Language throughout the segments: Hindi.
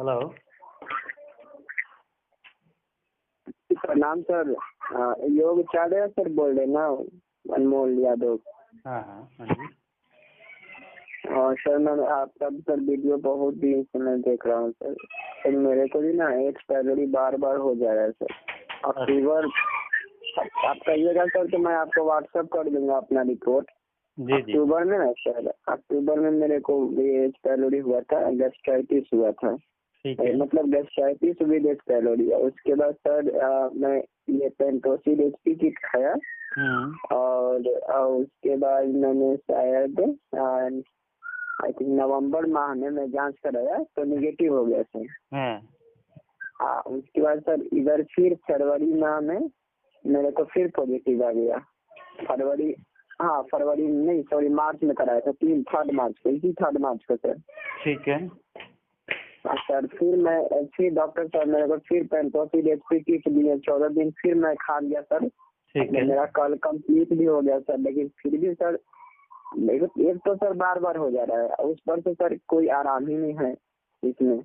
हेलो। प्रणाम सर। योग चार्य सर बोल रहे ना, अनमोल यादव। हाँ हाँ हाँ जी। और सर मैं आपका सर वीडियो बहुत दिन से मैं देख रहा हूँ सर। सर मेरे को भी ना एच पैलोरी बार बार हो जा रहा है सर। अक्टूबर आप कहिएगा सर तो मैं आपको व्हाट्सएप कर दूंगा अपना रिपोर्ट। जी जी। अक्टूबर में ना सर, अक्टूबर में मेरे को एच पैलोरी हुआ था, गैस्ट्राइटिस हुआ था। ठीक है। मतलब गैस्ट्राइटिस विद एच पैलोरी। उसके बाद सर मैं ये पेंटोसिल एचपी किट खाया और उसके बाद मैंने शायद आई थिंक नवंबर माह में मैं जांच कराया तो निगेटिव हो गया सर। उसके बाद सर इधर फिर फरवरी माह में मेरे को फिर पॉजिटिव आ गया। फरवरी नहीं सॉरी मार्च में कराया था, 3 मार्च को सर। ठीक है सर फिर डॉक्टर साहब मेरे को फिर पेंटोसिल एचपी किट दिए, 14 दिन फिर मैं खा लिया सर। ठीक है। मेरा कल कंप्लीट भी हो गया सर, लेकिन फिर भी सर एक तो सर बार बार हो जा रहा है, उस पर से सर कोई आराम ही नहीं है इसमें।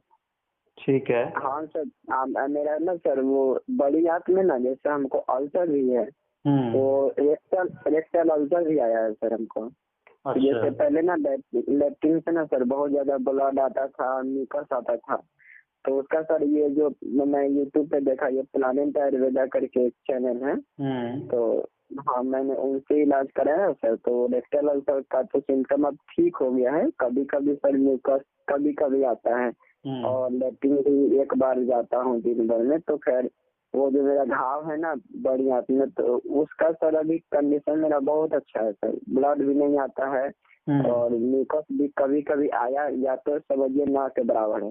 ठीक है। हाँ सर मेरा ना सर वो बड़ी आंत में ना जैसे हमको अल्सर भी है, तो रेक्टल अल्सर भी आया है सर हमको। अच्छा। जैसे पहले ना लेट्रिन से ना सर बहुत ज्यादा ब्लड आता था, म्यूकस आता था। तो उसका सर ये जो मैं यूट्यूब पे देखा, ये प्लानेट आयुर्वेदा करके एक चैनल है, तो हाँ मैंने उनसे इलाज कराया सर। तो रेक्टल अल्सर का तो सिम्टम अब ठीक हो गया है। कभी कभी सर म्यूकस कभी कभी आता है और लेट्रिन भी एक बार जाता हूँ दिन भर में। तो खैर वो जो मेरा घाव है ना बड़ी आंत में, तो उसका सर अभी कंडीशन मेरा बहुत अच्छा है सर। ब्लड भी नहीं आता है और म्यूकस भी कभी कभी आया या तो समझिए ना के बराबर है।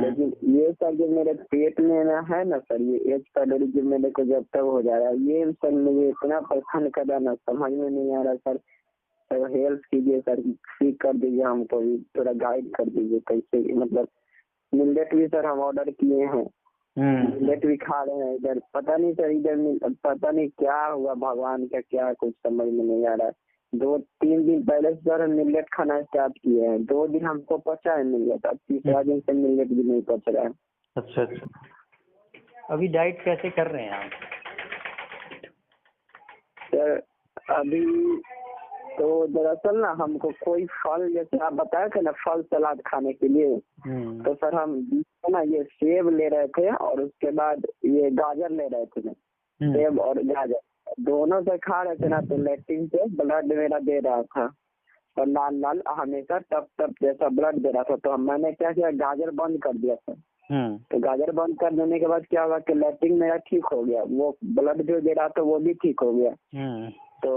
लेकिन ये सर जो मेरे पेट में ना है ना सर, ये एच पैलोरी जो मेरे को जब तक हो जा रहा है, ये सर मुझे इतना परेशान कर रहा है ना, समझ में नहीं आ रहा सर। सर हेल्प कीजिए सर, ठीक कर दीजिए, हमको भी थोड़ा गाइड कर दीजिए कैसे। मतलब मिलेट भी सर हम ऑर्डर किए हैं, मिलेट भी खा रहे हैं इधर। पता नहीं सर इधर पता नहीं क्या हुआ, भगवान का क्या कुछ समझ में नहीं आ रहा है। 2-3 दिन पहले सर हम मिलेट खाना स्टार्ट किए हैं, 2 दिन हमको पचा है मिलेट, अब तीसरा दिन से मिलेट भी नहीं पच रहा है। अच्छा अच्छा। अभी डाइट कैसे कर रहे हैं आप? सर अभी तो दरअसल ना हमको कोई फल, जैसे आप बताए थे ना फल सलाद खाने के लिए, तो सर हम ना ये सेब ले रहे थे और उसके बाद ये गाजर ले रहे थे। सेब और गाजर दोनों से खा रहे थे ना, तो लेट्रिन से ब्लड मेरा दे रहा था और लाल लाल हमेशा टप जैसा ब्लड दे रहा था। तो मैंने क्या किया, गाजर बंद कर दिया सर। तो गाजर बंद कर देने के बाद क्या हुआ कि लेट्रिन मेरा ठीक हो गया, वो ब्लड जो दे रहा था वो भी ठीक हो गया। तो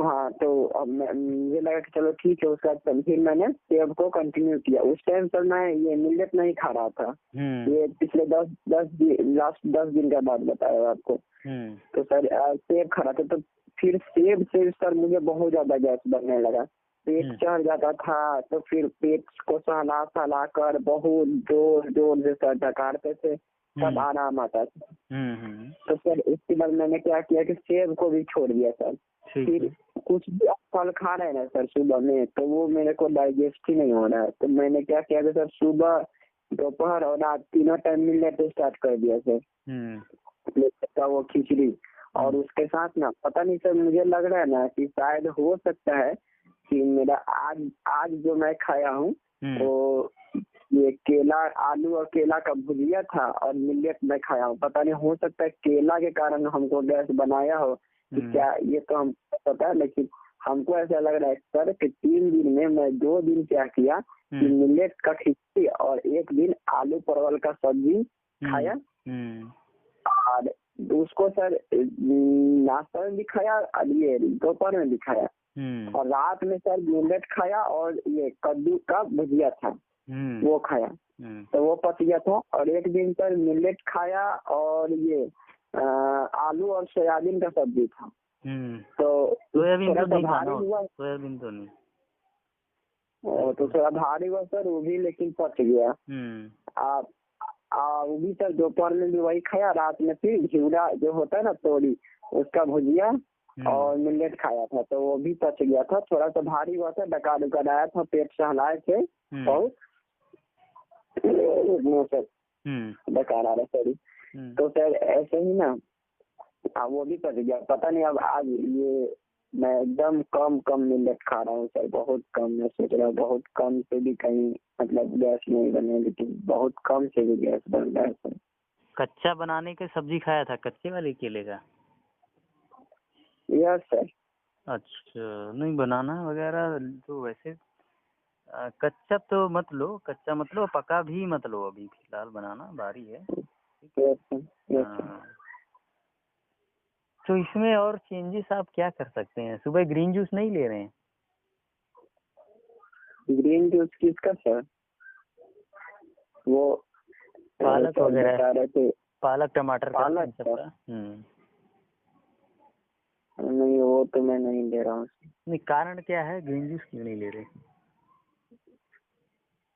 हाँ, तो अब मुझे लगा कि चलो ठीक है। उसके बाद फिर मैंने सेब को कंटिन्यू किया। उस टाइम पर मैं ये मिलेट नहीं खा रहा था, ये पिछले 10 दिन का बात बताया आपको। तो सर सेब खा रहा था, तो फिर सेब से सर मुझे बहुत ज्यादा गैस बनने लगा, पेट चढ़ जाता था। तो फिर पेट को सहला कर बहुत जोर से सर ढकारते थे, तब आराम आता था। तो सर इसके बाद मैंने क्या किया कि सेब को भी छोड़ दिया सर। फिर कुछ भी फल खा रहे हैं ना सर सुबह में, तो वो मेरे को डाइजेस्ट ही नहीं हो रहा है। तो मैंने क्या किया कि सर सुबह दोपहर और रात तीनों टाइम मिलने पे स्टार्ट कर दिया सर वो खिचड़ी। और उसके साथ ना पता नहीं सर, मुझे लग रहा है ना कि शायद हो सकता है कि मेरा आज जो मैं खाया हूँ तो ये केला, आलू और केला का भुजिया था और मिलेट में खाया हूँ। पता नहीं हो सकता है केला के कारण हमको गैस बनाया हो कि क्या, ये तो हम पता है। लेकिन हमको ऐसा लग रहा है सर कि 3 दिन में मैं 2 दिन क्या किया कि मिलेट का खिचड़ी और 1 दिन आलू परवल का सब्जी खाया और उसको सर नाश्ता में भी खाया और ये दोपहर में भी खाया और रात में सर मिलेट खाया और ये कद्दू का भुजिया था वो खाया, तो वो पच गया था। और 1 दिन सर मिलेट खाया और ये आलू और सोयाबीन का सब्जी था। तो सोयाबीन तो नहीं भारी हुआ, सोयाबीन तो नहीं, तो थोड़ा भारी हुआ सर वो भी, लेकिन पच गया। वो भी सर दोपहर में भी वही खाया, रात में फिर घिवड़ा जो होता है ना तोरी, उसका भुजिया और मिलेट खाया था, तो वो भी पच गया था। थोड़ा सा भारी हुआ था, डकार आया था, पेट सहलाए थे बहुत। नो सर, बेकार आ रहा सॉरी। तो सर ऐसे ही ना वो भी पड़ गया, पता नहीं अब आज ये मैं एकदम कम मिलेट खा रहा हूँ सर, बहुत कम। मैं सोच रहा हूँ बहुत कम से भी कहीं मतलब गैस नहीं बने, लेकिन बहुत कम से भी गैस बन रहा है सर। कच्चा बनाने के सब्जी खाया था, कच्चे वाले केले का? Yes sir. अच्छा, नहीं बनाना वगैरह तो वैसे कच्चा तो मत लो, कच्चा मत लो, पका भी मत लो, अभी फिलहाल बनाना बारी है। Yes sir, yes sir. हाँ, तो इसमें और चेंजेस आप क्या कर सकते हैं? सुबह ग्रीन जूस नहीं ले रहे हैं? ग्रीन जूस किसका सर? वो पालक सर वगैरह, बता रहे थे। पालक टमाटर का, इन पालक सब का? का। नहीं वो तो मैं नहीं ले रहा हूँ नहीं, कारण क्या है, ग्रीन जूस क्यों नहीं ले रहे?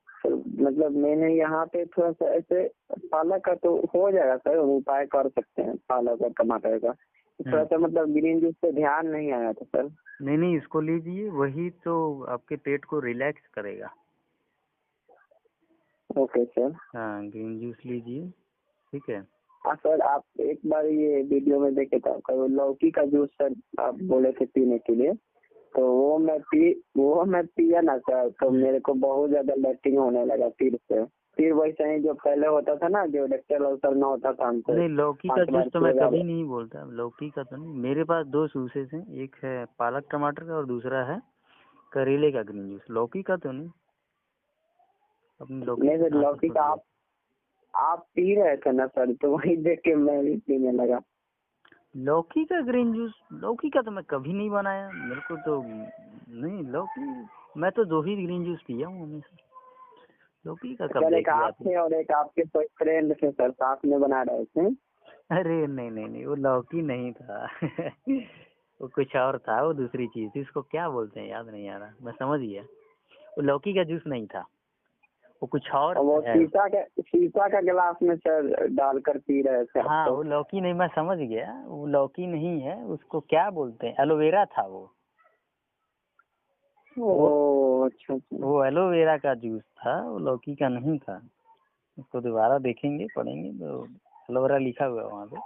सर। मतलब मैंने यहाँ पे थोड़ा सा ऐसे पालक का तो हो जाएगा सर, उपाय कर सकते हैं पालक और टमाटर का। थोड़ा सा मतलब ग्रीन जूस पे ध्यान नहीं आया था सर। नहीं, इसको लीजिए, वही तो आपके पेट को रिलैक्स करेगा। Okay sir. हाँ, ग्रीन जूस लीजिए, ठीक है। हाँ सर, आप एक बार ये वीडियो में देखे था आपका वो लौकी का जूस सर, आप बोले थे पीने के लिए, तो वो मैं पिया ना सर, तो मेरे को बहुत ज्यादा लैट्रिन होने लगा फिर वैसे ही जो पहले होता था ना, जो रेक्टल अल्सर ना होता था हमको। नहीं, लौकी का जूस तो मैं कभी नहीं बोलता, लौकी का तो नहीं। मेरे पास 2 जूसेस हैं, एक है पालक टमाटर का और दूसरा है करेले का ग्रीन जूस। लौकी का तो नहीं, अपनी लौकी नहीं सर, लौकी का आप पी रहे थे ना सर, तो वही देख के मैं भी पीने लगा। लौकी का ग्रीन जूस, लौकी का तो मैं कभी नहीं बनाया, मेरे को तो नहीं लौकी। मैं तो 2 ही ग्रीन जूस पिया हूँ हमेशा, लौकी का कब सर देख एक लिया आप आपने? थे और एक आपके कोई फ्रेंड थे सर, साथ में बना रहे थे। अरे नहीं, वो लौकी नहीं था वो कुछ और था, वो दूसरी चीज थी, उसको क्या बोलते हैं याद नहीं आ रहा। मैं समझ गया, वो लौकी का जूस नहीं था, वो कुछ और वो है। शीशा का गिलास में सर डालकर पी रहे थे आप हाँ, तो। वो लौकी नहीं, मैं समझ गया, वो लौकी नहीं है, उसको क्या बोलते हैं, एलोवेरा था वो। ओह अच्छा अच्छा। वो एलोवेरा का जूस था, वो लौकी का नहीं था। उसको दोबारा देखेंगे, पढ़ेंगे तो एलोवेरा लिखा हुआ है वहाँ पे।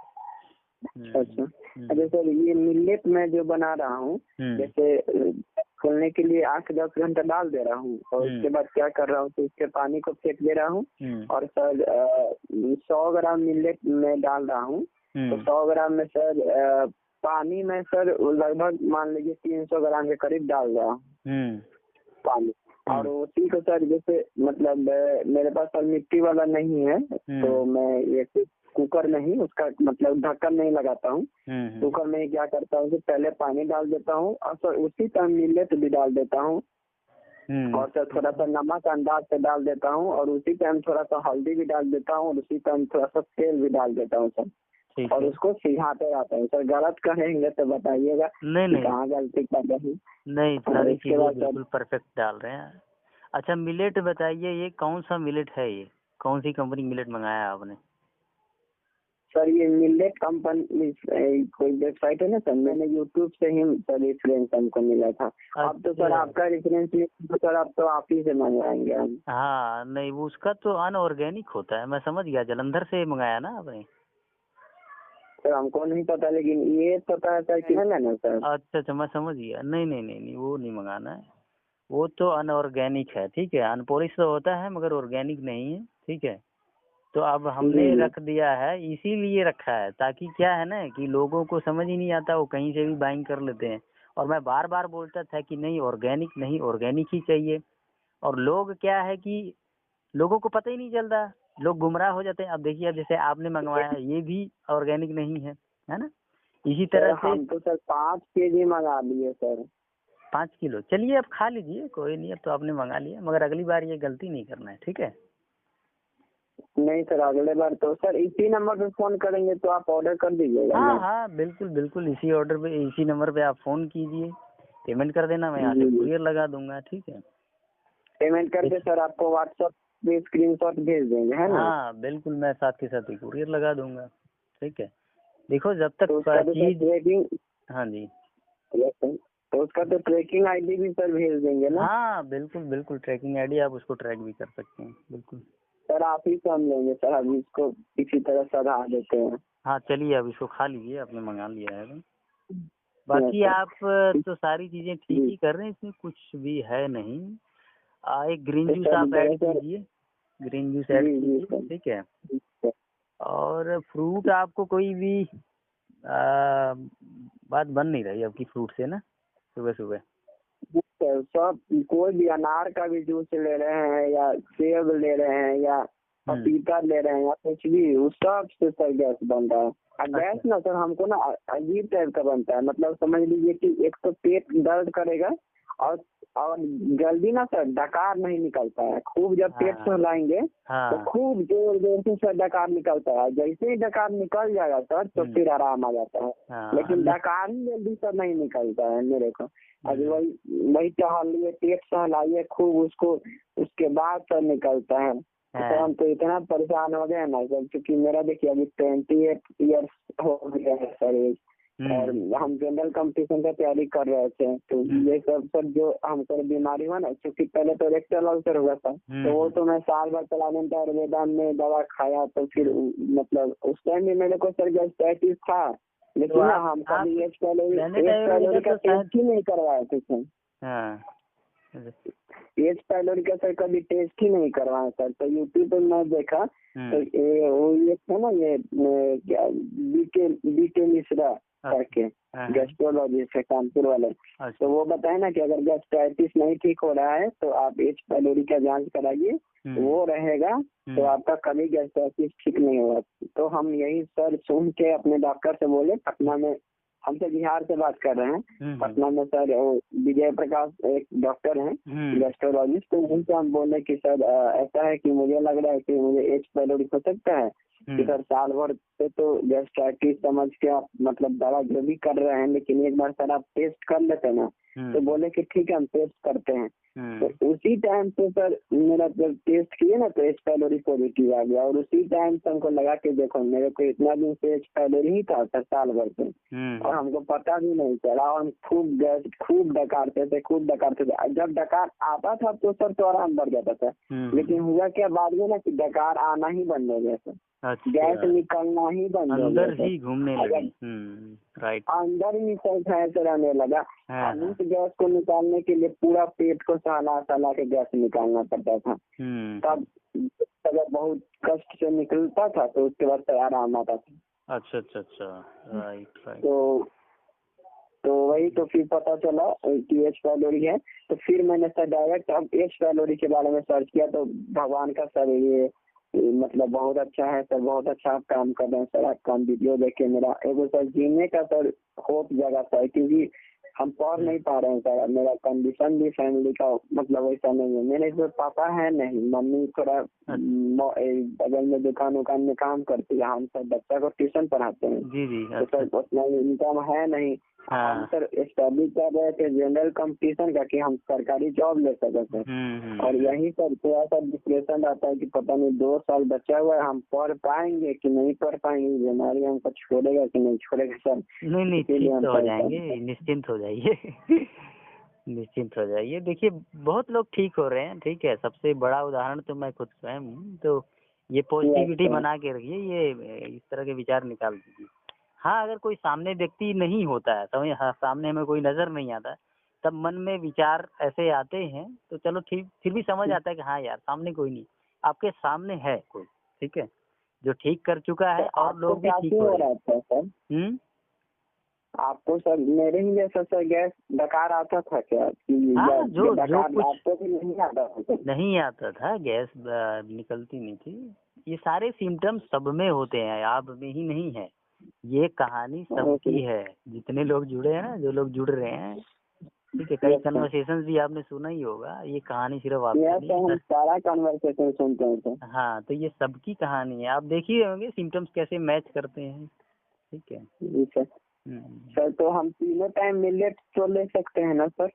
अच्छा अच्छा सर, ये मिलेट मैं जो बना रहा हूँ, जैसे खोलने के लिए 8-10 घंटा डाल दे रहा हूँ, और उसके बाद क्या कर रहा हूँ तो उसके पानी को फेंक दे रहा हूँ, और सर 100 ग्राम मिलेट में डाल रहा हूँ। तो 100 ग्राम में सर पानी में सर लगभग मान लीजिए 300 ग्राम के करीब डाल रहा हूँ पानी। और उसी को सर जैसे मतलब मेरे पास सर मिट्टी वाला नहीं है, तो मैं ये कुकर में ही उसका मतलब ढक्कन नहीं लगाता हूँ। कुकर में ही क्या करता हूँ कि पहले पानी डाल देता हूँ, और सर उसी टाइम मिलेट भी डाल देता हूँ, और सर थोड़ा सा नमक अंदाज से डाल देता हूँ, और उसी टाइम थोड़ा सा हल्दी भी डाल देता हूँ, और उसी टाइम थोड़ा सा तेल भी डाल देता हूँ सर, और उसको सिझाते रहता हूँ सर। गलत करेंगे तो बताइएगा कहाँ गलती कर रहे हैं। नहीं, सारी चीजें बिल्कुल परफेक्ट डाल रहे हैं। अच्छा, मिलेट बताइए, ये कौन सा मिलेट है, ये कौन सी कंपनी मिलेट मंगाया आपने? सर ये मिलेट कंपनी कोई वेबसाइट है ना सर, मैंने यूट्यूब से ही सर रेफरेंस हमको मिला था। अब तो सर आपका रेफरेंस तो सर अब तो आप ही से मंगवाएंगे हम। हाँ, नहीं वो उसका तो अनऑर्गेनिक होता है, मैं समझ गया, जलंधर से मंगाया ना आपने? सर हमको नहीं पता, लेकिन ये पता है सर कि है ना सर। अच्छा, मैं समझ गया। नहीं, वो नहीं मंगाना है, वो तो अनऑर्गेनिक है, ठीक है। अनपॉलिश तो होता है मगर ऑर्गेनिक नहीं है, ठीक है। तो अब हमने रख दिया है, इसीलिए रखा है ताकि क्या है ना कि लोगों को समझ ही नहीं आता, वो कहीं से भी बाइंग कर लेते हैं। और मैं बार बार बोलता था कि नहीं, ऑर्गेनिक नहीं, ऑर्गेनिक ही चाहिए। और लोग क्या है कि लोगों को पता ही नहीं चलता, लोग गुमराह हो जाते हैं। अब देखिए, अब जैसे आपने मंगवाया, ये भी ऑर्गेनिक नहीं है ना? इसी तरह से हम तो सर 5 केजी मंगा लिए सर। 5 किलो, चलिए अब खा लीजिए, कोई नहीं, अब तो आपने मंगा लिया, मगर अगली बार ये गलती नहीं करना है, ठीक है। नहीं सर, अगले बार तो सर इसी नंबर पे फोन करेंगे तो आप ऑर्डर कर दीजिएगा। हाँ, बिल्कुल इसी ऑर्डर पे, इसी नंबर पे आप फोन कीजिए, पेमेंट कर देना, मैं यहाँ से कुरियर लगा दूंगा, ठीक है। पेमेंट करके सर आपको व्हाट्सएप पे स्क्रीनशॉट भेज देंगे, है ना? हाँ बिल्कुल, मैं साथ के साथ ही कुरियर लगा दूंगा, ठीक है। देखो जब तक तो चीज, ट्रैकिंग, हाँ जी, तो उसका तो ट्रैकिंग आईडी भी सर भेज देंगे ना? हाँ बिल्कुल ट्रैकिंग आईडी, आप उसको ट्रैक भी कर सकते हैं, बिल्कुल। सर आप ही कम लेंगे सर, अभी इसको इसी तरह सधा देते हैं। हाँ चलिए, अब इसको खा लीजिए, आपने मंगा लिया है तो। बाकी आप तो सारी चीजें ठीक ही कर रहे हैं, इसमें कुछ भी है नहीं। एक ग्रीन जूस आप ऐड कीजिए, ग्रीन जूस ऐड कीजिए, ठीक है। और फ्रूट आपको कोई भी बात बन नहीं रही आपकी फ्रूट से ना, सुबह सुबह? सब कोई भी अनार का भी जूस ले रहे हैं या सेब ले रहे हैं या पपीता ले रहे हैं या कुछ भी, उस सब से सर गैस बन रहा है। और गैस ना सर हमको ना अजीब टाइप का बनता है, मतलब समझ लीजिए कि एक तो पेट दर्द करेगा और जल्दी ना सर डकार नहीं निकलता है। खूब जब पेट सहलाएंगे तो खूब जोर जोर से सर डकार निकलता है। जैसे ही डकार निकल जाएगा सर तो फिर आराम आ जाता है, लेकिन डकार ही जल्दी सर नहीं निकलता है मेरे को। अभी वही टहलिए, पेट सहलाइए खूब, उसको उसके बाद सर निकलता है। तो हम तो इतना परेशान हो गए ना सर, क्योंकि मेरा देखिए अभी 28 ईयर्स हो गया है सर एज, और हम जनरल कंपटीशन का तैयारी कर रहे थे। तो ये सब सर जो हमको बीमारी हुआ ना, क्योंकि पहले तो रेक्टल अल्सर हुआ था, तो वो तो मैं साल भर चलाने का आयुर्वेदा में दवा खाया, तो फिर मतलब उस टाइम भी मेरे को सर गैस्ट्राइटिस था, लेकिन ना हम कभी एच पायलोरी का टेस्ट ही नहीं करवाए थे सर। एच पायलोरी का सर कभी टेस्ट ही नहीं करवाया सर। तो यूट्यूब पे मैं देखा तो ये था ना, ये क्या बीके मिश्रा करके गैस्ट्रोलॉजिस्ट है कानपुर वाले, तो वो बताए ना कि अगर गैस्ट्राइटिस नहीं ठीक हो रहा है तो आप एच पायलोरी का जांच कराइए, वो रहेगा तो आपका कभी गैस्ट्राइटिस ठीक नहीं होगा। तो हम यही सर सुन के अपने डॉक्टर से बोले, पटना में, हम तो बिहार से बात कर रहे हैं, पटना में सर विजय प्रकाश एक डॉक्टर हैं गैस्ट्रोलॉजिस्ट, तो उनसे हम बोले कि सर ऐसा है कि मुझे लग रहा है कि मुझे एच पायलोरी हो सकता है कि सर साल भर से तो गैस्ट्राइटिस समझ के आप मतलब दवा जो भी कर रहे हैं, लेकिन एक बार सर आप टेस्ट कर लेते हैं ना। तो बोले कि ठीक है हम टेस्ट करते हैं। तो उसी टाइम से सर मेरा जब टेस्ट किए ना तो एच पायलोरी पॉजिटिव आ गया, और उसी टाइम से हमको लगा कि देखो मेरे को इतना दिन से एच पायलोरी ही था सर साल भर से, और हमको पता भी नहीं चला, और हम खूब डकारते थे। जब डकार आता था तो सर तो आराम बढ़ जाता था, लेकिन हुआ क्या बाद में ना कि डकार आना ही बंद हो गया सर। गैस निकलना ही बंद हो गया, अंदर ही घूमने लगा, राइट, अंदर ही सर आने लगा। उस गैस को निकालने के लिए पूरा पेट को सहला के गैस निकालना पड़ता था। तब अगर बहुत कष्ट से निकलता था तो उसके बाद सर आराम आता था। अच्छा, राइट। तो वही तो फिर पता चला कि एच पायलोरी है, तो फिर मैंने सर डायरेक्ट अब एच पायलोरी के बारे में सर्च किया, तो भगवान का सर ये मतलब बहुत अच्छा है सर, बहुत अच्छा आप काम कर रहे हैं सर। आपका वीडियो देखे मेरा एगो सर जीने का सर होप जगह था, क्योंकि हम पढ़ नहीं पा रहे हैं सर। मेरा कंडीशन भी फैमिली का मतलब वैसा नहीं है, मेरे जो पापा है नहीं, मम्मी थोड़ा बगल में दुकान में काम करती है, हम सर बच्चा को ट्यूशन पढ़ाते हैं। जी तो सर उतना इनकम है नहीं। हम सर स्टडी कर रहे थे जनरल कंपटीशन का कि हम सरकारी जॉब ले सके, और यही सर थोड़ा सा डिप्रेशन आता है कि पता नहीं 2 साल बचा हुआ है, हम पढ़ पाएंगे कि नहीं पढ़ पाएंगे, बीमारी हमको छोड़ेगा कि नहीं छोड़ेगा सर। नहीं ठीक तो हो जाएंगे, निश्चिंत हो जाइए निश्चिंत हो जाइए। देखिए बहुत लोग ठीक हो रहे हैं, ठीक है, सबसे बड़ा उदाहरण तो मैं खुद स्वयं हूँ। तो ये पॉजिटिविटी बना के रखिए, ये इस तरह के विचार निकाल दीजिए। हाँ, अगर कोई सामने व्यक्ति नहीं होता है, समझ, हाँ, सामने हमें कोई नजर नहीं आता, तब मन में विचार ऐसे आते हैं, तो चलो ठीक, फिर भी समझ आता है कि हाँ यार सामने कोई नहीं, आपके सामने है कोई, ठीक है, जो ठीक कर चुका है, और लोग भी ठीक हो रहे हैं। आपको सर मेरे ही जैसा सर गैस डकार आता था क्या? हाँ, जो आपको भी नहीं आता था, गैस निकलती नहीं थी। ये सारे सिम्टम्स सब में होते हैं, आप में ही नहीं है। ये कहानी सबकी है, जितने लोग जुड़े हैं ना, जो लोग जुड़ रहे हैं, ठीक है, कई कन्वर्सेशन भी आपने सुना ही होगा। ये कहानी सिर्फ आपकी नहीं है, सारा कन्वर्सेशन सुनते हैं। हाँ, तो ये सबकी कहानी है। आप देख ही होंगे सिम्टम्स कैसे मैच करते हैं, ठीक है जी सर। सर तो हम तीनों टाइम मिलेट तो ले सकते हैं ना सर?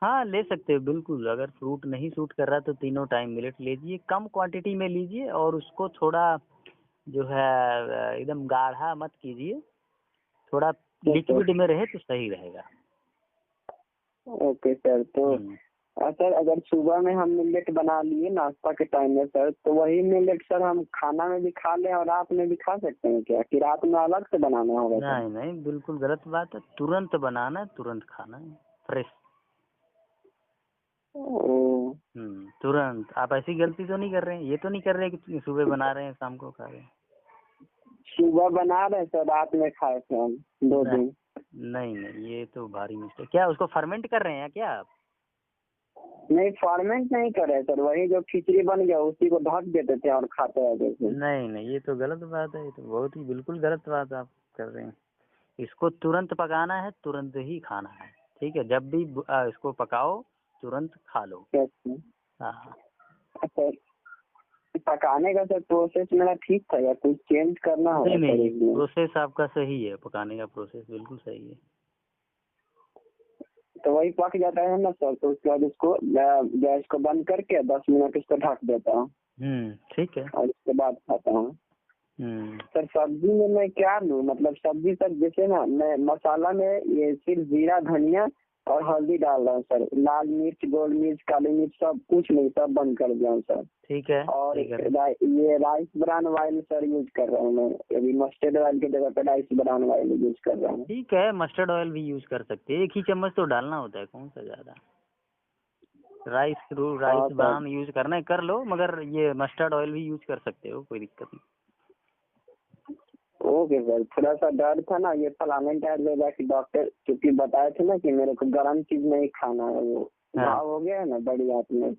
हाँ, ले सकते हो बिल्कुल। अगर फ्रूट नहीं सूट कर रहा तो तीनों टाइम मिलेट लीजिए, कम क्वांटिटी में लीजिए, और उसको थोड़ा जो है एकदम गाढ़ा मत कीजिए, थोड़ा लिक्विड में रहे तो सही रहेगा। Okay sir. तो सर अगर सुबह में हम मिलेट बना लिए नाश्ता के टाइम में सर, तो वही मिलेट सर हम खाना में भी खा लें और रात में भी खा सकते हैं क्या, कि रात में अलग से बनाना होगा सर? नहीं नहीं, बिल्कुल गलत बात है। तुरंत बनाना है, तुरंत खाना है, फ्रेश। तुरंत। आप ऐसी गलती तो नहीं कर रहे हैं, ये तो नहीं कर रहे कि सुबह बना रहे हैं शाम को खा रहे हैं? सुबह बना रहे सर, रात में खाए थे हम 2 दिन। नहीं नहीं, ये तो भारी मिस्टेक। क्या उसको फर्मेंट कर रहे हैं क्या आप? नहीं फॉर्मेट नहीं कर रहे सर, वही जो खिचड़ी बन गया उसी को ढक देते थे और खाते रहते थे। नहीं नहीं, ये तो गलत बात है, ये तो बहुत ही बिल्कुल गलत बात आप कर रहे हैं। इसको तुरंत पकाना है, तुरंत ही खाना है, ठीक है? जब भी इसको पकाओ तुरंत खा लो। हाँ। अच्छा, पकाने का सर प्रोसेस मेरा ठीक था या कुछ चेंज करना होगा? नहीं नहीं, प्रोसेस आपका सही है, पकाने का प्रोसेस बिल्कुल सही है। तो वही पक जाता है ना सर, तो उसके बाद उसको गैस को बंद करके 10 मिनट उसको ढक देता हूँ। ठीक है। और उसके बाद खाता हूँ। सर सब्जी में मैं क्या लूँ, मतलब सब्जी सर जैसे ना मैं मसाला में ये सिर्फ जीरा धनिया और हल्दी डाल रहा हूँ सर, लाल मिर्च गोल मिर्च काली मिर्च सब कुछ नहीं, सब बंद कर दिया हूँ सर। ठीक है। और ये rice brown oil sir use कर रहा हूँ मैं, अभी मस्टर्ड ऑयल की जगह पे राइस ब्राउन ऑयल यूज कर रहा हूँ। ठीक है, मस्टर्ड ऑयल भी यूज कर सकते हैं, 1 ही चम्मच तो डालना होता है, कौन सा ज्यादा। राइस ब्राउन यूज करना है कर लो, मगर ये मस्टर्ड ऑयल भी यूज कर सकते हो, कोई दिक्कत नहीं। ओके सर, थोड़ा सा डर था ना ये फलाने टाइम कि डॉक्टर क्योंकि बताए थे ना कि मेरे को गर्म चीज नहीं खाना है, वो घाव हो गया है ना बड़ी हाथ में,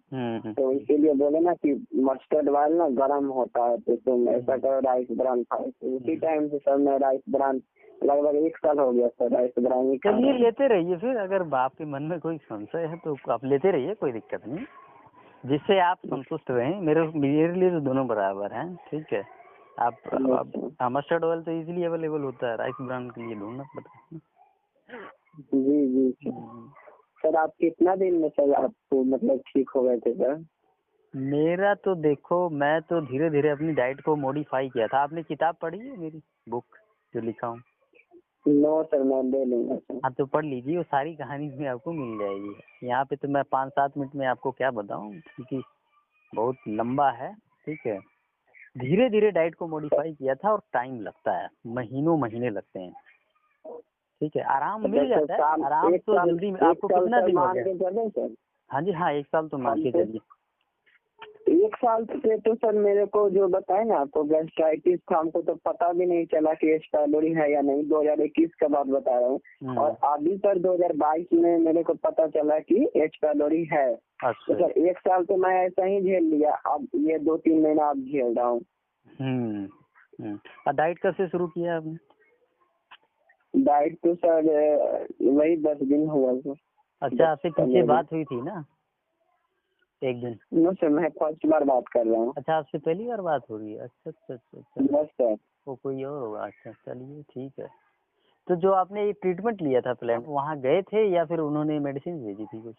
तो इसीलिए बोले ना कि मस्टर्ड ऑयल ना गर्म होता है, तो तुम ऐसा करो राइस ब्राउन खाओ। तो उसी टाइम से सर मैं राइस ब्राउन लगभग 1 साल हो गया सर राइस ब्राउन ही। चलिए लेते रहिए फिर, अगर आपके मन में कोई संशय है तो आप लेते रहिए, कोई दिक्कत नहीं, जिससे आप संतुष्ट रहें। मेरे लिए तो दोनों बराबर हैं, ठीक है? आप मस्टर्ड ऑयल तो इजीली अवेलेबल होता है, राइस ब्राउन के लिए ढूंढना पड़ता है। जी सर आप कितना दिन में सर आपको मतलब ठीक हो गए थे सर? मेरा तो देखो, मैं तो धीरे धीरे अपनी डाइट को मॉडिफाई किया था। आपने किताब पढ़ी है मेरी बुक जो लिखा हूँ? नो सर, मैं ले लूंगा सर। हाँ तो पढ़ लीजिए, वो सारी कहानी में आपको मिल जाएगी। यहाँ पे तो मैं 5-7 मिनट में आपको क्या बताऊँ, क्योंकि बहुत लंबा है, ठीक है? धीरे धीरे डाइट को मॉडिफाई किया था और टाइम लगता है, महीने लगते हैं, ठीक है? आराम मिल जाता है, आराम तो जल्दी। आपको कितना दिन हो गया? हाँ जी हाँ, 1 साल तो मान के चलिए। 1 साल से तो सर मेरे को जो बताए ना आपको गैस्ट्राइटिस था, हमको तो पता भी नहीं चला कि एच पाइलोरी है या नहीं, 2021 का बात बता रहा हूँ। और अभी सर 2022 में मेरे को पता चला कि एच पाइलोरी है। तो सर 1 साल तो मैं ऐसा ही झेल लिया, अब ये 2-3 महीना अब झेल रहा हूँ। और डाइट कब से शुरू किया आपने? डाइट तो सर वही 10 दिन हुआ सर। अच्छा, आपसे पीछे बात हुई थी ना एक दिन? नो सर, मैं फर्स्ट बार बात कर रहा हूँ। अच्छा, आपसे पहली बार बात हो रही है? अच्छा बस सर। वो कोई और होगा। अच्छा चलिए ठीक है। तो जो आपने ये ट्रीटमेंट लिया था प्लान, वहाँ गए थे या फिर उन्होंने मेडिसिन भेजी थी कुछ?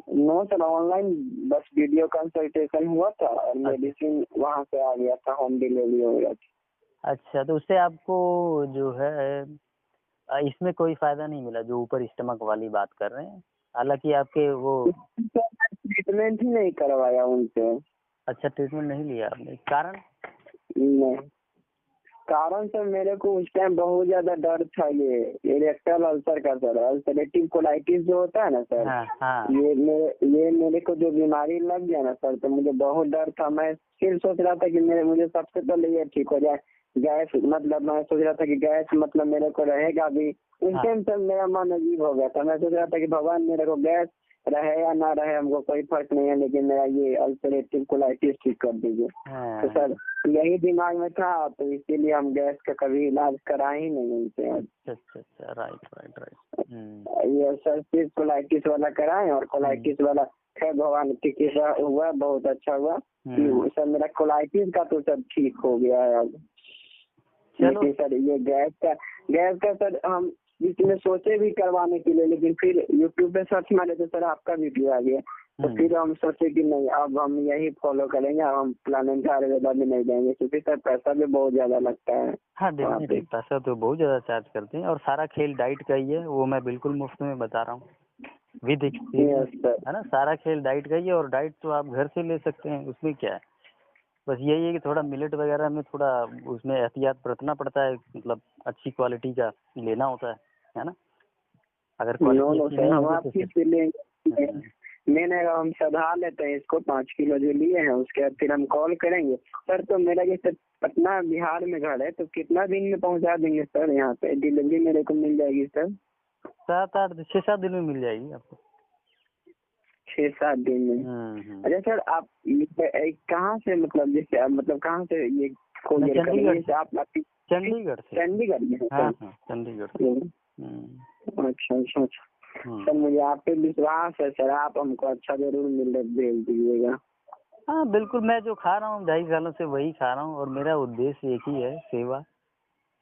नो सर, ऑनलाइन बस वीडियो कंसल्टेशन हुआ था और मेडिसिन वहाँ से आ गया था, होम डिलीवरी हो गया था। अच्छा, तो उससे आपको जो है इसमें कोई फायदा नहीं मिला जो ऊपर स्टमक वाली बात कर रहे हैं? हालांकि आपके वो ट्रीटमेंट ही नहीं करवाया उनसे। अच्छा, ट्रीटमेंट नहीं लिया आपने, कारण? नहीं, कारण सर मेरे को उस टाइम बहुत ज्यादा डर था ये इरेक्टल अल्सर का सर, अल्सरेटिव कोलाइटिस जो होता है ना सर। हाँ। ये मेरे को जो बीमारी लग गया ना सर, तो मुझे बहुत डर था। मैं फिर सोच रहा था कि मुझे सबसे पहले ये ठीक हो जाए। गैस मतलब मैं सोच रहा था कि गैस मतलब मेरे को रहेगा भी। उस टाइम सर मेरा मन अजीब हो गया था, मैं सोच रहा था कि भगवान मेरे को गैस रहे या ना रहे हमको कोई फर्क नहीं है, लेकिन मेरा ये अल्सरेटिव कोलाइटिस ठीक कर दीजिए। तो सर यही दिमाग में था, तो इसीलिए हम गैस का कभी इलाज कराए ही नहीं उनसे। अच्छा, राइट। ये सर सिर्फ कोलाइटिस वाला कराए और कोलाइटिस वाला खैर भगवान की कृपा हुआ, बहुत अच्छा हुआ कि सर मेरा कोलाइटिस का तो सब ठीक हो गया है अब। लेकिन सर ये गैस का सर हम इसमें सोचे भी करवाने के लिए, लेकिन फिर यूट्यूब पे सर्च मारे तो सर आपका वीडियो आ गया, तो फिर हम सोचे कि नहीं अब हम यही फॉलो करेंगे, अब हम प्लानिंग आयुर्वेदा भी नहीं जाएंगे, क्योंकि सर पैसा भी बहुत ज्यादा लगता है। हाँ डेफिनेटली, पैसा तो बहुत ज्यादा चार्ज करते हैं और सारा खेल डाइट का ही है, वो मैं बिल्कुल मुफ्त में बता रहा हूँ। विद एक्सपीरियंस, है ना। सारा खेल डाइट का ही है, और डाइट तो आप घर से ले सकते हैं, उसमें क्या है। बस यही है कि थोड़ा मिलेट वगैरह में थोड़ा उसमें एहतियात बरतना पड़ता है, मतलब अच्छी क्वालिटी का लेना होता है ना। अगर क्वालिटी अच्छी नहीं होगी तो मेन है हम सधा लेते हैं इसको 5 किलो जो लिए हैं, उसके बाद फिर हम कॉल करेंगे सर। तो मेरा जैसे पटना बिहार में घर है, तो कितना दिन में पहुंचा देंगे सर? यहाँ पे डिलीवरी मेरे को मिल जाएगी सर? 6-7 दिन में मिल जाएगी आपको। 6-7 दिन में? अच्छा सर, आप कहाँ से, मतलब जैसे मतलब कहाँ से ये कोरियर करेंगे आप? चंडीगढ़ से। चंडीगढ़ में? हाँ, चंडीगढ़ से। अच्छा अच्छा अच्छा सर, मुझे आप पे विश्वास है सर, आप हमको अच्छा जरूर भेज दीजिएगा। हाँ बिल्कुल, मैं जो खा रहा हूँ 2.5 सालों से वही खा रहा हूँ, और मेरा उद्देश्य एक ही है, सेवा,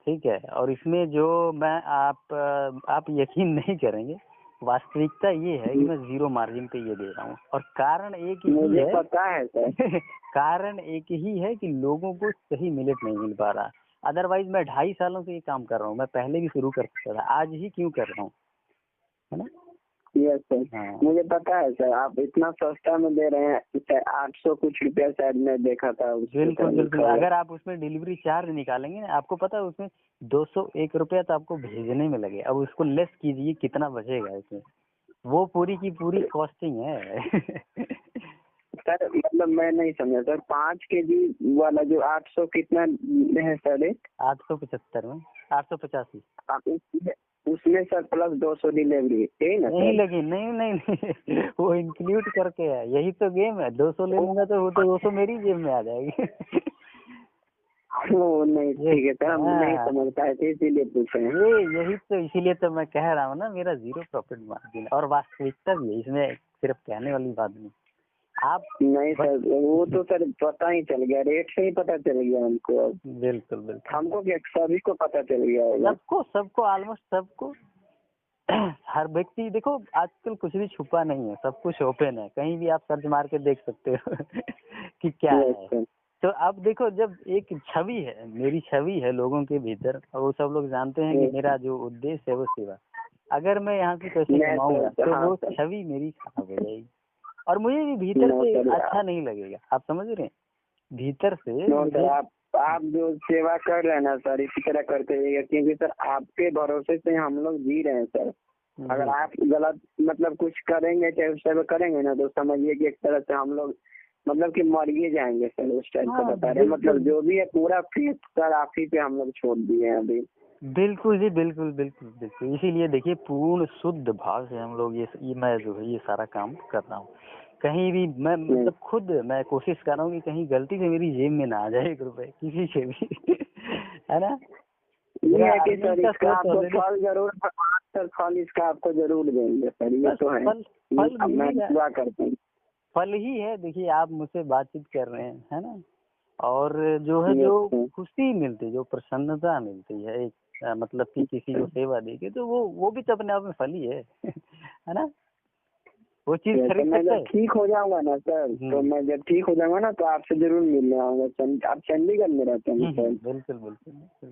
ठीक है। और इसमें जो मैं आप यकीन नहीं करेंगे, वास्तविकता ये है कि मैं 0 मार्जिन पे ये दे रहा हूँ, और कारण एक ही मुझे है। पता है सर। कारण एक ही है कि लोगों को सही मिलेट नहीं मिल पा रहा। अदरवाइज मैं 2.5 सालों से ये काम कर रहा हूँ, मैं पहले भी शुरू कर सकता था, आज ही क्यों कर रहा हूँ, है ना। Yes sir. हाँ। मुझे पता है सर, आप इतना सस्ता में दे रहे हैं, 800 कुछ रुपया शायद मैं देखा था। बिल्कुल बिल्कुल, अगर आप उसमें डिलीवरी चार्ज निकालेंगे ना, आपको पता है उसमें 201 रुपया तो आपको भेजने में लगे। अब उसको लेस कीजिए, कितना बचेगा इसमें, वो पूरी की पूरी कॉस्टिंग है। सर मतलब मैं नहीं समझा सर, 5 kg वाला जो 800 कितना है सर? 875 में 885। आप उसमें सर प्लस 200 डिलीवरी है ना? नहीं लगी, नहीं वो इंक्लूड करके है, यही तो गेम है। 200 ले लूंगा तो वो तो 200 मेरी जेब में आ जाएगी। वो नहीं, ठीक है सर, हम नहीं समझ पाए थे इसीलिए पूछे हैं। यही तो, इसीलिए तो मैं कह रहा हूँ ना, मेरा 0 प्रॉफिट मार्जिन, और वास्तविकता भी है इसमें, सिर्फ कहने वाली बात नहीं। आप नहीं सर, वो तो सर पता ही चल गया, रेट से ही पता चल गया हमको। बिल्कुल बिल्कुल, हमको क्या, सभी को पता चल गया होगा। सबको ऑलमोस्ट सबको। हर व्यक्ति, देखो आजकल कुछ भी छुपा नहीं है, सब कुछ ओपन है, कहीं भी आप सर्च मार के देख सकते हो कि क्या है। तो अब देखो, जब एक छवि है, मेरी छवि है लोगों के भीतर, और वो सब लोग जानते हैं कि मेरा जो उद्देश्य है वो सेवा। अगर मैं यहाँ से पैसे कमाऊंगा तो वो छवि मेरी खराब हो जाएगी, और मुझे भी भीतर से अच्छा नहीं लगेगा। आप समझ रहे हैं, भीतर से आप जो सेवा कर रहे हैं ना सर, इसी तरह करते रहिए, क्योंकि सर आपके भरोसे से हम लोग जी रहे हैं सर। अगर आप गलत मतलब कुछ करेंगे, चाहे उस टाइप करेंगे ना, तो समझिए कि एक तरह से हम लोग मतलब कि मर ही जाएंगे सर, उस टाइप का बता रहे हैं। मतलब जो भी है पूरा फेथ सर आप ही पे हम लोग छोड़ दिए हैं अभी। बिल्कुल जी, बिल्कुल बिल्कुल बिल्कुल। इसीलिए देखिए, पूर्ण शुद्ध भाव से हम लोग ये मैं जो है ये सारा काम कर रहा हूँ। कहीं भी मैं मतलब खुद मैं कोशिश कर रहा हूँ कि कहीं गलती से मेरी जेब में ना आ जाए 1 रुपए किसी के भी। है ना। ये है कि सर इसका आपको फल जरूर, सर फल इसका आपको जरूर देंगे सर, ये तो है। मैं दुआ करता हूँ, फल ही है। देखिए, आप मुझसे बातचीत कर रहे हैं, है ना, और जो है जो खुशी मिलती है, जो प्रसन्नता मिलती है, एक मतलब कि किसी को सेवा देके, तो वो भी तो अपने आप में फल ही है। है ना। वो चीज खरीद सकते हैं। ठीक हो जाऊंगा ना सर, तो मैं जब ठीक हो जाऊंगा ना तो आपसे जरूर मिलने आऊंगा। आप चंडीगढ़ में रहते हैं सर? बिल्कुल बिल्कुल,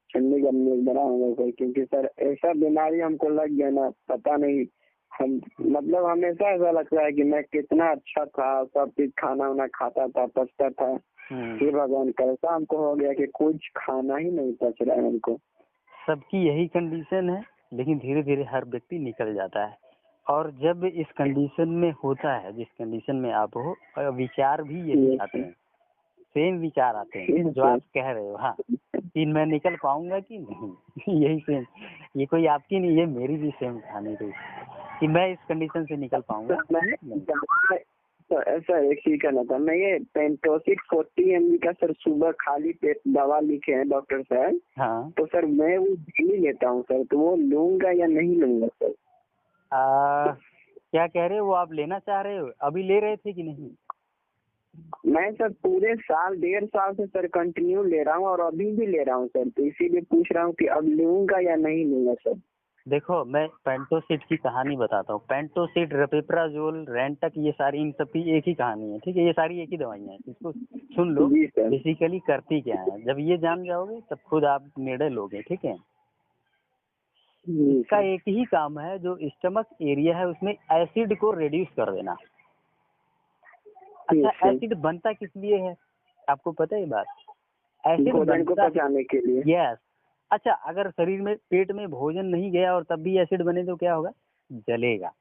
चंडीगढ़ में एक बार आऊंगा सर, क्योंकि सर ऐसा बीमारी हमको लग गया ना, पता नहीं। हम मतलब हमेशा ऐसा लगता है कि मैं कितना अच्छा था, सब चीज खाना वाना खाता था, पचता था। ये भगवान कैसा हमको हो गया कि कुछ खाना ही नहीं पच रहा है हमको। सबकी यही कंडीशन है, लेकिन धीरे धीरे हर व्यक्ति निकल जाता है। और जब इस कंडीशन में होता है, जिस कंडीशन में आप हो, विचार भी यही आते हैं, सेम विचार आते हैं जो आप कह रहे हो। हाँ, कि मैं निकल पाऊंगा कि नहीं। यही सेम, ये कोई आपकी नहीं है, मेरी भी सेम कहानी रही कि मैं इस कंडीशन से निकल पाऊंगा। तो ऐसा एक चीज कहना था मैं, ये पेंटोसिट 40 mg का सर सुबह खाली पेट दवा लिखे हैं डॉक्टर साहब। हाँ, तो सर मैं वो डेली लेता हूँ सर, तो वो लूंगा या नहीं लूंगा सर? क्या कह रहे हो, वो आप लेना चाह रहे हो? अभी ले रहे थे कि नहीं? मैं सर पूरे साल 1.5 साल से सर कंटिन्यू ले रहा हूँ, और अभी भी ले रहा हूँ सर, तो इसीलिए पूछ रहा हूँ कि अब लूंगा या नहीं लूंगा सर। देखो, मैं पेंटोसिट की कहानी बताता हूँ। पेंटोसिट, रपिप्राजोल, रेंटक, ये सारी इन सब की एक ही कहानी है, ठीक है। ये सारी एक ही दवाइयाँ हैं, इसको सुन लो। बेसिकली करती क्या है, जब ये जान जाओगे तब खुद आप निर्णय लोगे, ठीक है। इसका एक ही काम है, जो स्टमक एरिया है उसमें एसिड को रिड्यूस कर देना। अच्छा, एसिड बनता किस लिए है, आपको पता है ये बात? एसिड को पचाने के लिए। यस। अच्छा, अगर शरीर में, पेट में भोजन नहीं गया और तब भी एसिड बने तो क्या होगा? जलेगा।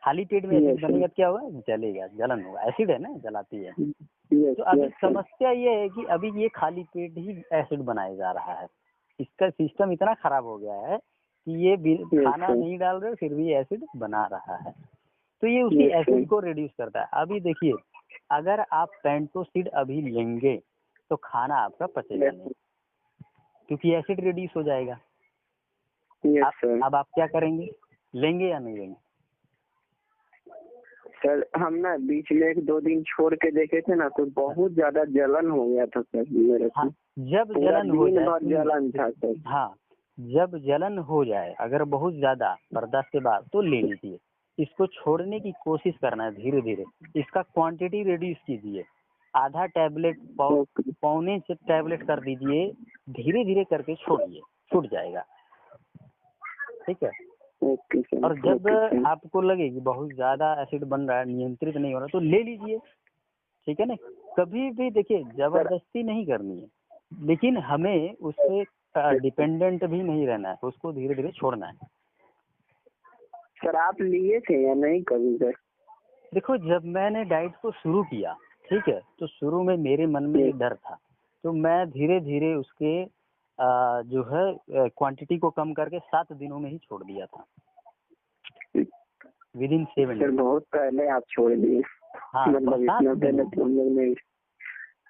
खाली पेट में एसिड बनेगा तो क्या होगा? जलेगा, जलन होगा। एसिड है ना, जलाती है। तो अभी समस्या ये है कि अभी ये खाली पेट ही एसिड बनाया जा रहा है। इसका सिस्टम इतना खराब हो गया है कि ये खाना नहीं डाल रहे फिर भी एसिड बना रहा है। तो ये उसी एसिड को रिड्यूस करता है। अभी देखिए, अगर आप पेंटोसिड अभी लेंगे तो खाना आपका पचेगा नहीं, क्योंकि एसिड रिड्यूस हो जाएगा। अब आप क्या करेंगे, लेंगे या नहीं लेंगे? सर हम ना बीच में 1-2 दिन छोड़ के देखे थे ना, तो बहुत ज्यादा जलन हो गया था सर मेरे को। जब जलन हो जाए, जलन था सर। हाँ, जब जलन हो जाए अगर बहुत ज्यादा बर्दाश्त के बाद, तो ले लीजिए। इसको छोड़ने की कोशिश करना है धीरे धीरे। इसका क्वांटिटी रिड्यूस कीजिए, आधा टैबलेट, पौने से टैबलेट कर दीजिए। धीरे धीरे करके छोड़िए, छूट जाएगा। ठीक है। और जब आपको लगे कि बहुत ज्यादा एसिड बन रहा है, नियंत्रित नहीं हो रहा, तो ले लीजिए। ठीक है ना। कभी भी देखिए, जबरदस्ती नहीं करनी है, लेकिन हमें उससे डिपेंडेंट भी नहीं रहना है, उसको धीरे धीरे छोड़ना है। सर आप लिए थे या नहीं कभी सर? देखो, जब मैंने डाइट को शुरू किया, ठीक है, तो शुरू में मेरे मन में डर था, तो मैं धीरे धीरे उसके जो है क्वांटिटी को कम करके 7 दिनों में ही छोड़ दिया था, विदिन 7 सर बहुत पहले आप छोड़ दिए। हाँ, मतलब इतना पहले तो हम लोग नहीं।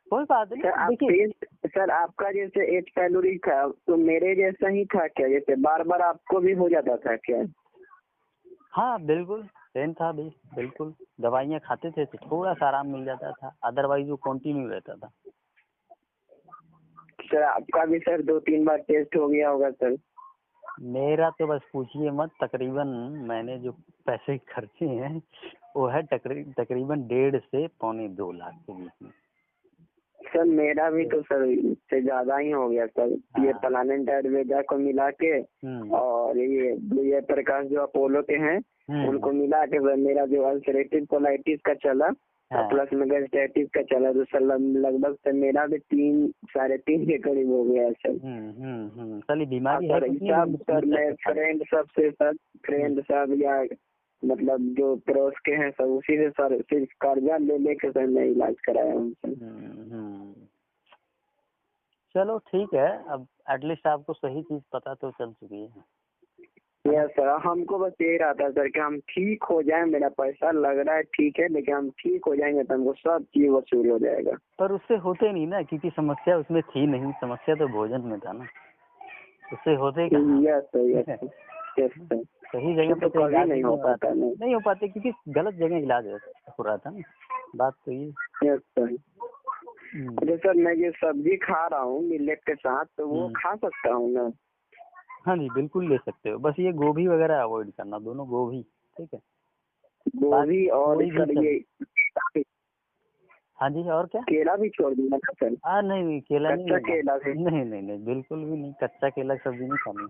कोई बात नहीं। देखिए सर, आपका जैसे 8 कैलोरी था, तो मेरे जैसा ही था क्या? जैसे बार बार आपको भी हो जाता था क्या? हाँ बिल्कुल, सेम था भी, बिल्कुल। दवाइयाँ खाते थे तो थोड़ा सा आराम मिल जाता था, अदरवाइज वो कंटिन्यू रहता था। सर आपका भी सर 2-3 बार टेस्ट हो गया होगा सर? मेरा तो बस पूछिए मत। तकरीबन मैंने जो पैसे खर्चे हैं वो है तकरीबन 1.5 से पौने 2 लाख के बीच में। सर मेरा भी तो सर इससे ज्यादा ही हो गया सर। ये प्लानेट आयुर्वेदा को मिला के और ये प्रकाश जो अपोलो के हैं उनको मिला के मेरा जो अल्सरेटिव कोलाइटिस का चला प्लस में गैस्ट्राइटिस का चला, तो सर लगभग सर मेरा भी 3-3.5 के करीब हो गया सर। चलिए, बीमारी है सर फ्रेंड सब या मतलब जो पड़ोस के हैं सब, उसी से सर सिर्फ कर्जा ले लेके सर मैं इलाज कराया हूँ सर। चलो ठीक है, अब एटलीस्ट आपको सही चीज पता तो चल चुकी है। यस सर, हमको बस यही रहता सर कि हम ठीक हो जाए। मेरा पैसा लग रहा है ठीक है, लेकिन हम ठीक हो जाएंगे तो हमको सब चीज वसूल हो जाएगा। पर उससे होते नहीं ना, क्योंकि समस्या उसमें थी नहीं, समस्या तो भोजन में था ना, उससे होते क्या? यस सर सही जगह पे तो इलाज नहीं हो पाता, नहीं हो पाते, क्योंकि गलत जगह इलाज हो रहा था ना, बात तो ये। Yes sir. अच्छा सर, मैं ये सब्जी खा रहा हूँ मिलेट के साथ, तो वो खा सकता हूँ ना? हाँ जी बिल्कुल ले सकते हो, बस ये गोभी वगैरह अवॉइड करना, दोनों गोभी। ठीक है, गोभी और सर ये हाँ जी, और क्या? केला भी छोड़ दिया ना सर? हाँ नहीं, केला नहीं, कच्चा केला नहीं बिल्कुल भी नहीं, कच्चा केला सब्जी नहीं खानी।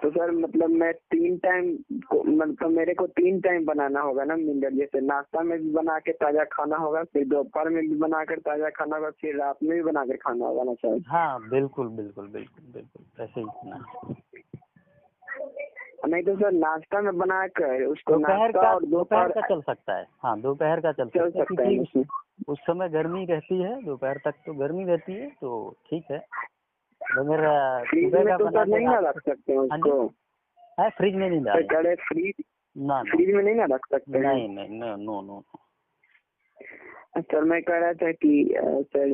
तो सर मतलब मैं 3 टाइम मतलब मेरे को 3 टाइम बनाना होगा ना मिलेट? जैसे नाश्ता में भी बना के ताजा खाना होगा, फिर दोपहर में भी बनाकर ताजा खाना होगा, फिर रात में भी बनाकर खाना होगा ना सर? हाँ बिल्कुल ऐसे ही खाना। नहीं तो सर नाश्ता में बनाकर उसको दोपहर का चल सकता है। हाँ, दोपहर का चल सकता है। उस समय गर्मी रहती है, दोपहर तक तो गर्मी रहती है, तो ठीक है। मगर फ्रिज में तो सर नहीं ना रख सकते हैं उसको? है, फ्रिज में नहीं डाल, फ्रिज में नहीं ना रख सकते? नहीं, नो। सर मैं कह रहा था कि सर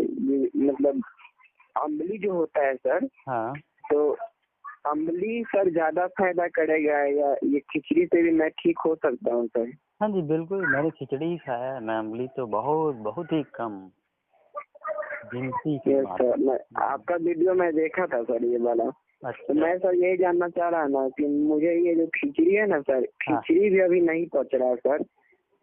मतलब अम्बली जो होता है सर, हाँ, तो अम्बली सर ज्यादा फायदा करेगा या ये खिचड़ी से भी मैं ठीक हो सकता हूँ सर? हाँ जी बिल्कुल, मैंने खिचड़ी ही खाया है, मैं अम्बली तो बहुत ही कम गिनती के। सर आपका वीडियो मैं देखा था सर ये वाला। अच्छा। तो मैं सर यही जानना चाह रहा ना कि मुझे ये जो खिचड़ी है ना सर, खिचड़ी भी अभी नहीं पच रहा है सर।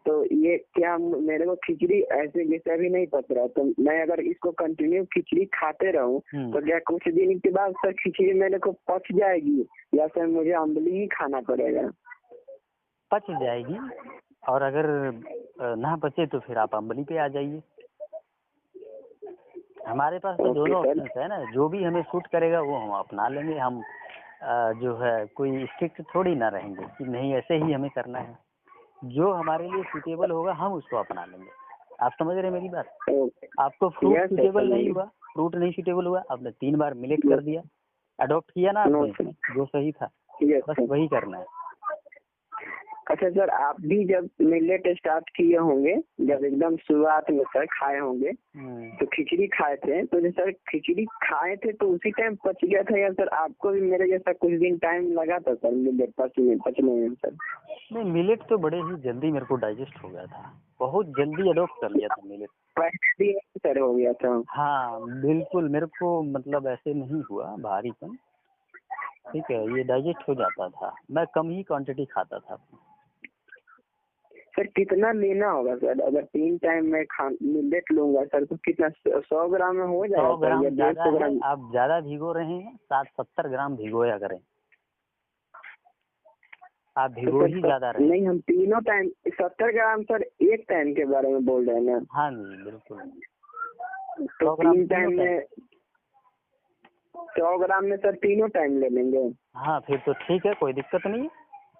तो ये क्या मेरे को खिचड़ी ऐसे जैसे अभी नहीं पच रहा, तो मैं अगर इसको कंटिन्यू खिचड़ी खाते रहूं तो क्या कुछ दिन के बाद सर खिचड़ी मेरे को पच जाएगी या सर मुझे अम्बली ही खाना पड़ेगा? पच जाएगी, और अगर ना पचे तो फिर आप अम्बली पे आ जाइए। हमारे पास तो दोनों ऑप्शन है ना, जो भी हमें सूट करेगा वो हम अपना लेंगे। हम जो है कोई स्ट्रिक्ट थोड़ी ना रहेंगे कि नहीं ऐसे ही हमें करना है। जो हमारे लिए सूटेबल होगा हम उसको अपना लेंगे। आप समझ रहे हैं मेरी बात? आपको फ्रूट सूटेबल नहीं हुआ, फ्रूट नहीं सूटेबल हुआ, आपने 3 बार मिलेट कर दिया, अडॉप्ट किया ना आपने, जो सही था बस वही करना है। अच्छा सर, आप भी जब मिलेट स्टार्ट किए होंगे, जब एकदम शुरुआत में सर खाए होंगे तो खिचड़ी खाए थे, तो जब सर खिचड़ी खाए थे तो उसी टाइम पच गया था या सर आपको भी मेरे जैसा कुछ दिन टाइम लगा था सर मिलेट पचने में सर? नहीं, मिलेट तो बड़े ही जल्दी मेरे को डाइजेस्ट हो गया था, बहुत जल्दी अडॉप्ट कर लिया था मिलेट। पहले दिन सर हो गया था? हाँ बिल्कुल, मेरे को मतलब ऐसे नहीं हुआ भारीपन, ठीक है, ये डाइजेस्ट हो जाता था। मैं कम ही क्वांटिटी खाता था। सर कितना लेना होगा सर? अगर 3 टाइम में मिलेट लूंगा सर तो कितना, 100 ग्राम में हो जाएगा? 100 ग्राम ज्यादा है, आप ज्यादा भिगो रहे हैं, 60-70 ग्राम भिगोया करें, आप भिगो ही ज्यादा रहे। नहीं, हम तीनों टाइम 70 ग्राम सर एक टाइम के बारे में बोल रहे हैं ना? हाँ जी बिल्कुल। तो 3 टाइम में 100 ग्राम में सर तीनों टाइम ले लेंगे? हाँ फिर तो ठीक है, कोई दिक्कत नहीं है,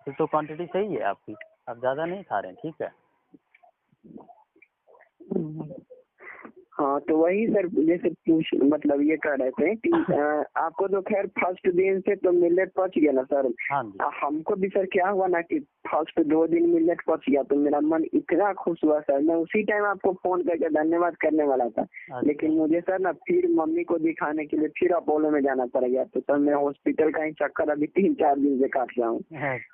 फिर तो क्वांटिटी सही है आपकी, आप ज्यादा नहीं खा रहे हैं, ठीक है। हाँ तो वही सर, जैसे पूछ मतलब ये कह रहे थे कि आपको तो खैर फर्स्ट दिन से तो मिलेट पच गया ना सर? हाँ हमको भी सर क्या हुआ ना कि फर्स्ट 2 दिन मिलेट पच गया तो मेरा मन इतना खुश हुआ सर, मैं उसी टाइम आपको फोन करके धन्यवाद करने वाला था। लेकिन मुझे सर ना फिर मम्मी को दिखाने के लिए फिर अपोलो में जाना पड़ गया, तो सर मैं हॉस्पिटल का ही चक्कर अभी 3-4 दिन से काट रहा हूँ।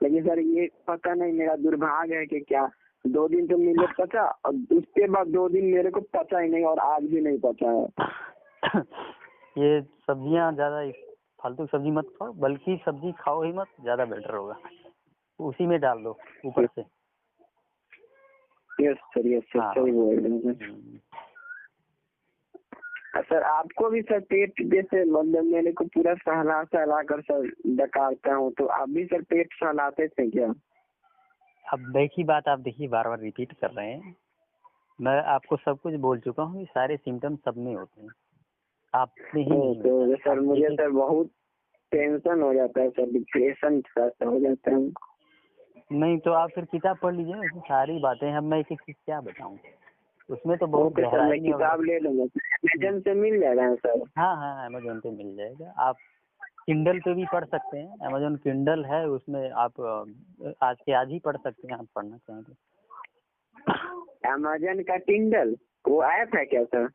लेकिन सर ये पता नहीं मेरा दुर्भाग्य है कि क्या 2 दिन तो मिलेट पचा और उसके बाद 2 दिन मेरे को पचा ही नहीं और आज भी नहीं पचा है। ये सब्जियां ज्यादा फालतू सब्जी मत खाओ, बल्कि सब्जी खाओ ही मत, ज्यादा बेटर होगा, उसी में डाल दो ऊपर से। यस सर सही बोल रहे हैं सर। आपको भी सर पेट जैसे मतलब मेरे को पूरा सहला कर सर डकारता हूँ, तो आप भी सर पेट सहलाते थे क्या? अब देखिए बात, आप देखिए बार बार रिपीट कर रहे हैं, मैं आपको सब कुछ बोल चुका हूँ, ये सारे सिम्टम सब में होते हैं, आप में ही नहीं। तो सर मुझे सर बहुत टेंशन हो जाता है सर, डिप्रेशन सा हो जाता है। नहीं तो आप फिर किताब पढ़ लीजिए, उसमें सारी बातें, अब मैं एक एक चीज क्या बताऊँ, उसमें तो बहुत गहराई में। किताब ले लूंगा, अमेज़न से मिल जाएगा सर? हाँ अमेज़न पे मिल जाएगा, आप किंडल पे भी पढ़ सकते हैं, अमेज़न किंडल है, उसमें आप आज के आज ही पढ़ सकते हैं, आप पढ़ना चाहें तो। अमेज़न का किंडल वो ऐप है क्या सर?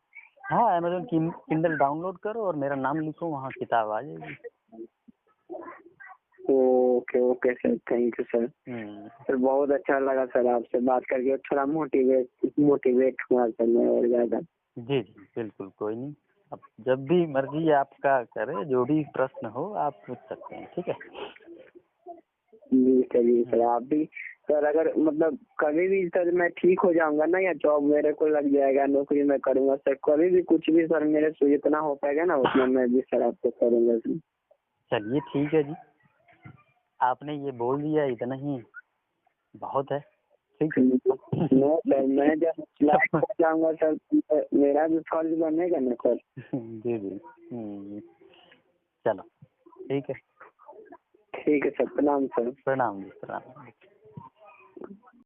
हाँ अमेज़न किंडल डाउनलोड करो और मेरा नाम लिखो, वहाँ किताब आ जाएगी। Okay sir, thank you sir. Sir बहुत अच्छा लगा सर आपसे बात करके, थोड़ा मोटिवेट हुआ सर मैं और ज्यादा। जी बिल्कुल, कोई नहीं, अब जब भी मर्जी आपका करे, जो भी प्रश्न हो आप पूछ सकते हैं, ठीक है। जी सर आप भी सर, अगर मतलब कभी भी सर मैं ठीक हो जाऊंगा ना, या जॉब मेरे को लग जाएगा, नौकरी मैं करूंगा सर, कभी भी कुछ भी सर मेरे से जितना हो पाएगा ना उतना मैं भी सर आपको करूंगा सर। चलिए ठीक है जी, आपने ये बोल दिया, इतना ही बहुत है, ठीक है। मैं जब लाइक हो जाऊंगा सर, मेरा भी फर्ज बनेगा ना सर। जी चलो ठीक है सर, प्रणाम सर। प्रणाम जी, प्रणाम।